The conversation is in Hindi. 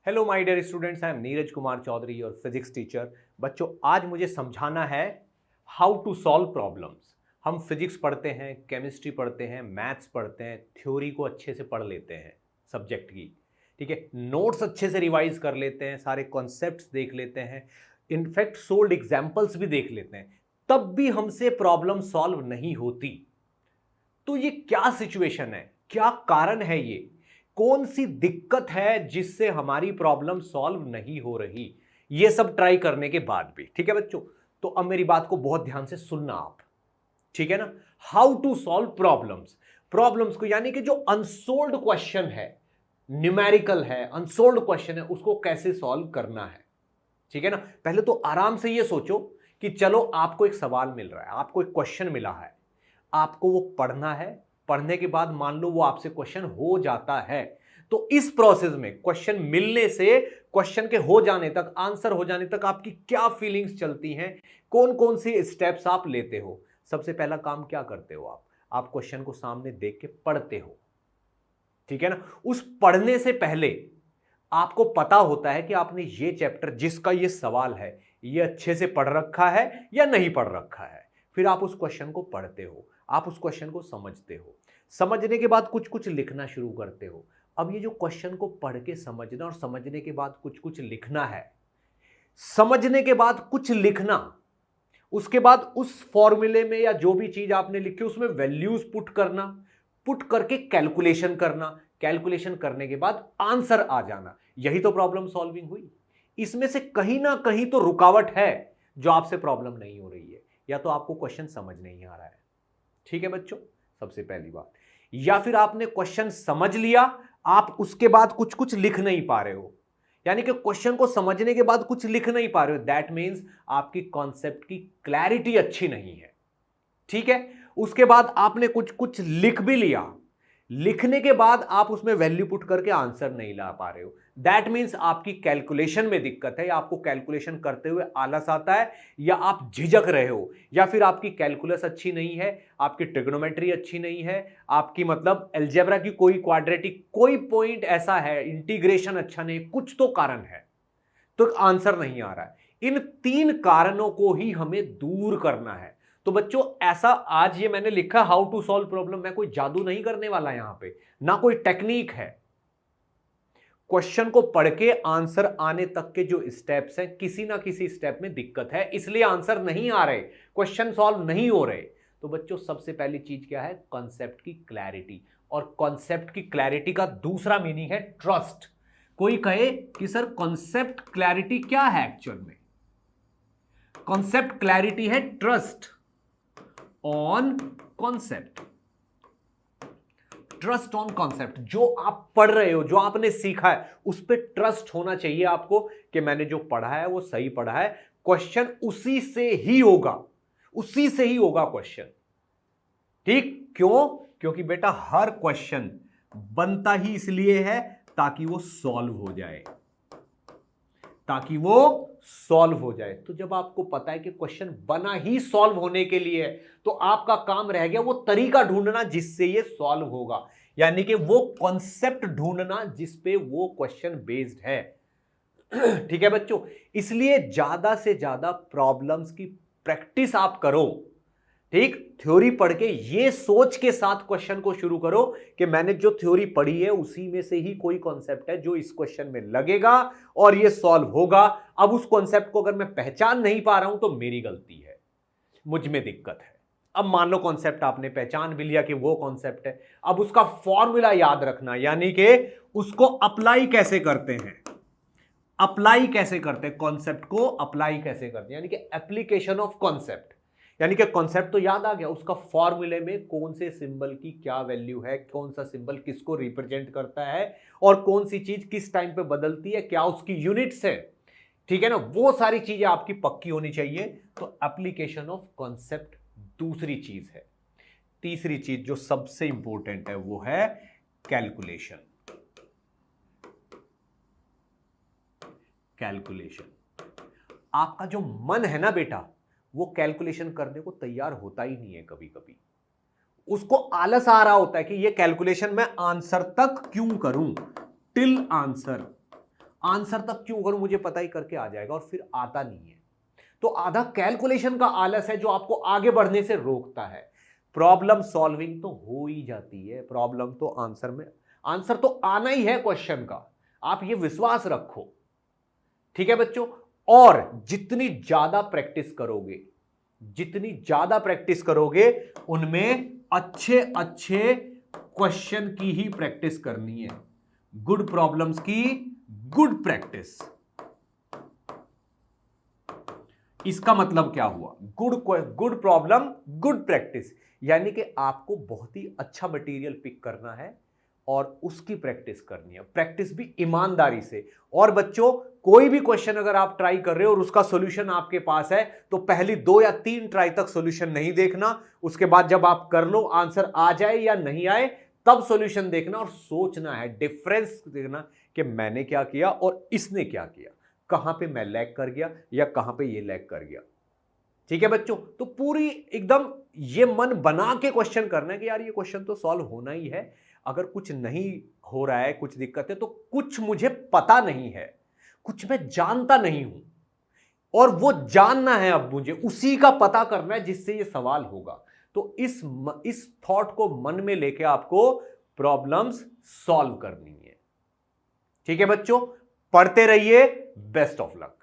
Hello my dear students, I am Neeraj Kumar Chaudhary और फिजिक्स टीचर। बच्चों, आज मुझे समझाना है हाउ टू सॉल्व प्रॉब्लम्स। हम फिजिक्स पढ़ते हैं, केमिस्ट्री पढ़ते हैं, मैथ्स पढ़ते हैं, थ्योरी को अच्छे से पढ़ लेते हैं सब्जेक्ट की, ठीक है। नोट्स अच्छे से रिवाइज कर लेते हैं, सारे कॉन्सेप्ट्स देख लेते हैं, इनफैक्ट सोल्ड एग्जाम्पल्स भी देख लेते हैं, तब भी हमसे प्रॉब्लम सॉल्व नहीं होती। तो ये क्या सिचुएशन है, क्या कारण है, ये कौन सी दिक्कत है जिससे हमारी प्रॉब्लम सॉल्व नहीं हो रही, ये सब ट्राई करने के बाद भी, ठीक है बच्चों। तो अब मेरी बात को बहुत ध्यान से सुनना आप, ठीक है ना। How to solve problems, problems को यानी कि जो अनसोल्व्ड क्वेश्चन है, न्यूमेरिकल है, अनसोल्व्ड क्वेश्चन है, उसको कैसे सॉल्व करना है, ठीक है ना। पहले तो आराम से ये सोचो कि चलो आपको एक सवाल मिल रहा है, आपको एक क्वेश्चन मिला है, आपको वो पढ़ना है। पढ़ने के बाद मान लो वो आपसे क्वेश्चन हो जाता है, तो इस प्रोसेस में क्वेश्चन मिलने से क्वेश्चन के हो जाने तक, आंसर हो जाने तक आपकी क्या फीलिंग्स चलती हैं, कौन कौन सी स्टेप्स आप लेते हो। सबसे पहला काम क्या करते हो आप क्वेश्चन को सामने देख के पढ़ते हो, ठीक है ना। उस पढ़ने से पहले आपको पता होता है कि आपने ये चैप्टर जिसका ये सवाल है, ये अच्छे से पढ़ रखा है या नहीं पढ़ रखा है। फिर आप उस क्वेश्चन को पढ़ते हो, आप उस क्वेश्चन को समझते हो, समझने के बाद कुछ कुछ लिखना शुरू करते हो। अब ये जो क्वेश्चन को पढ़ के समझना और समझने के बाद कुछ कुछ लिखना है, समझने के बाद कुछ लिखना, उसके बाद उस फॉर्मूले में या जो भी चीज आपने लिखी उसमें वैल्यूज पुट करना, पुट करके कैलकुलेशन करना, कैलकुलेशन करने के बाद आंसर आ जाना, यही तो प्रॉब्लम सॉल्विंग हुई। इसमें से कहीं ना कहीं तो रुकावट है जो आपसे प्रॉब्लम नहीं हो रही है, या तो आपको क्वेश्चन समझ नहीं आ रहा है, ठीक है बच्चों, सबसे पहली बात। या फिर आपने क्वेश्चन समझ लिया, आप उसके बाद कुछ कुछ लिख नहीं पा रहे हो, यानी कि क्वेश्चन को समझने के बाद कुछ लिख नहीं पा रहे हो, दैट मीन्स आपकी कॉन्सेप्ट की क्लैरिटी अच्छी नहीं है, ठीक है। उसके बाद आपने कुछ कुछ लिख भी लिया, लिखने के बाद आप उसमें वैल्यू पुट करके आंसर नहीं ला पा रहे हो, दैट मीन्स आपकी कैलकुलेशन में दिक्कत है, या आपको कैलकुलेशन करते हुए आलस आता है, या आप झिझक रहे हो, या फिर आपकी कैलकुलस अच्छी नहीं है, आपकी ट्रिग्नोमेट्री अच्छी नहीं है, आपकी मतलब अलजेब्रा की कोई क्वाड्रेटिक कोई पॉइंट ऐसा है, इंटीग्रेशन अच्छा नहीं, कुछ तो कारण है, तो आंसर नहीं आ रहा है। इन तीन कारणों को ही हमें दूर करना है। तो बच्चों, ऐसा आज ये मैंने लिखा हाउ टू सॉल्व प्रॉब्लम, मैं कोई जादू नहीं करने वाला यहां पे, ना कोई टेक्निक है। क्वेश्चन को पढ़ के आंसर आने तक के जो स्टेप्स हैं, किसी ना किसी स्टेप में दिक्कत है, इसलिए आंसर नहीं आ रहे, क्वेश्चन सॉल्व नहीं हो रहे। तो बच्चों, सबसे पहली चीज क्या है? कॉन्सेप्ट की क्लैरिटी। और कॉन्सेप्ट की क्लैरिटी का दूसरा मीनिंग है ट्रस्ट। कोई कहे कि सर कॉन्सेप्ट क्लैरिटी क्या है? एक्चुअल में कॉन्सेप्ट क्लैरिटी है trust on concept, trust on concept. जो आप पढ़ रहे हो, जो आपने सीखा है, उस पर ट्रस्ट होना चाहिए आपको कि मैंने जो पढ़ा है वो सही पढ़ा है, क्वेश्चन उसी से ही होगा, उसी से ही होगा क्वेश्चन, ठीक। क्यों? क्योंकि बेटा हर क्वेश्चन बनता ही इसलिए है ताकि वो सॉल्व हो जाए, ताकि वो सॉल्व हो जाए। तो जब आपको पता है कि क्वेश्चन बना ही सॉल्व होने के लिए है, तो आपका काम रह गया वो तरीका ढूंढना जिससे ये सॉल्व होगा, यानी कि वो कॉन्सेप्ट ढूंढना जिस पे वो क्वेश्चन बेस्ड है, ठीक है बच्चों। इसलिए ज्यादा से ज्यादा प्रॉब्लम्स की प्रैक्टिस आप करो, ठीक। थ्योरी पढ़ के ये सोच के साथ क्वेश्चन को शुरू करो कि मैंने जो थ्योरी पढ़ी है उसी में से ही कोई कॉन्सेप्ट है जो इस क्वेश्चन में लगेगा और ये सॉल्व होगा। अब उस कॉन्सेप्ट को अगर मैं पहचान नहीं पा रहा हूं तो मेरी गलती है, मुझ में दिक्कत है। अब मान लो कॉन्सेप्ट आपने पहचान भी लिया कि वो कॉन्सेप्ट है, अब उसका फॉर्मूला याद रखना, यानी कि उसको अप्लाई कैसे करते हैं, अप्लाई कैसे करते हैं, कॉन्सेप्ट को अप्लाई कैसे करते हैं, यानी कि एप्लीकेशन ऑफ कॉन्सेप्ट। यानी कि कॉन्सेप्ट तो याद आ गया, उसका फॉर्मूले में कौन से सिंबल की क्या वैल्यू है, कौन सा सिंबल किसको रिप्रेजेंट करता है, और कौन सी चीज किस टाइम पे बदलती है, क्या उसकी यूनिट्स है, ठीक है ना। वो सारी चीजें आपकी पक्की होनी चाहिए। तो एप्लीकेशन ऑफ कॉन्सेप्ट दूसरी चीज है। तीसरी चीज जो सबसे इंपॉर्टेंट है वो है कैलकुलेशन। कैलकुलेशन, आपका जो मन है ना बेटा, वो कैलकुलेशन करने को तैयार होता ही नहीं है, कभी कभी उसको आलस आ रहा होता है कि ये कैलकुलेशन मैं आंसर तक क्यों करूं, टिल आंसर, आंसर तक क्यों करूं, मुझे पता ही करके आ जाएगा, और फिर आता नहीं है। तो आधा कैलकुलेशन का आलस है जो आपको आगे बढ़ने से रोकता है। प्रॉब्लम सॉल्विंग तो हो ही जाती है, प्रॉब्लम तो आंसर में, आंसर तो आना ही है क्वेश्चन का, आप ये विश्वास रखो। ठीक है बच्चों, और जितनी ज्यादा प्रैक्टिस करोगे, जितनी ज्यादा प्रैक्टिस करोगे, उनमें अच्छे अच्छे क्वेश्चन की ही प्रैक्टिस करनी है, गुड प्रॉब्लम्स की गुड प्रैक्टिस। इसका मतलब क्या हुआ, गुड प्रॉब्लम गुड प्रैक्टिस, यानी कि आपको बहुत ही अच्छा मटेरियल पिक करना है और उसकी प्रैक्टिस करनी है, प्रैक्टिस भी ईमानदारी से। और बच्चों, कोई भी क्वेश्चन अगर आप ट्राई कर रहे हो और उसका सॉल्यूशन आपके पास है, तो पहली 2 या 3 ट्राई तक सॉल्यूशन नहीं देखना, उसके बाद जब आप कर लो, आंसर आ जाए या नहीं आए, तब सॉल्यूशन देखना और सोचना है, डिफरेंस देखना कि मैंने क्या किया और इसने क्या किया, कहां पे मैं लैग कर गया या कहां पे ये लैग कर गया। ठीक है बच्चों, तो पूरी एकदम ये मन बना के क्वेश्चन करना है कि यार ये क्वेश्चन तो सॉल्व होना ही है, अगर कुछ नहीं हो रहा है, कुछ दिक्कत है, तो कुछ मुझे पता नहीं है, कुछ मैं जानता नहीं हूं, और वो जानना है, अब मुझे उसी का पता करना है जिससे ये सवाल होगा। तो इस थॉट को मन में लेके आपको प्रॉब्लम्स सॉल्व करनी है। ठीक है बच्चों, पढ़ते रहिए, बेस्ट ऑफ लक।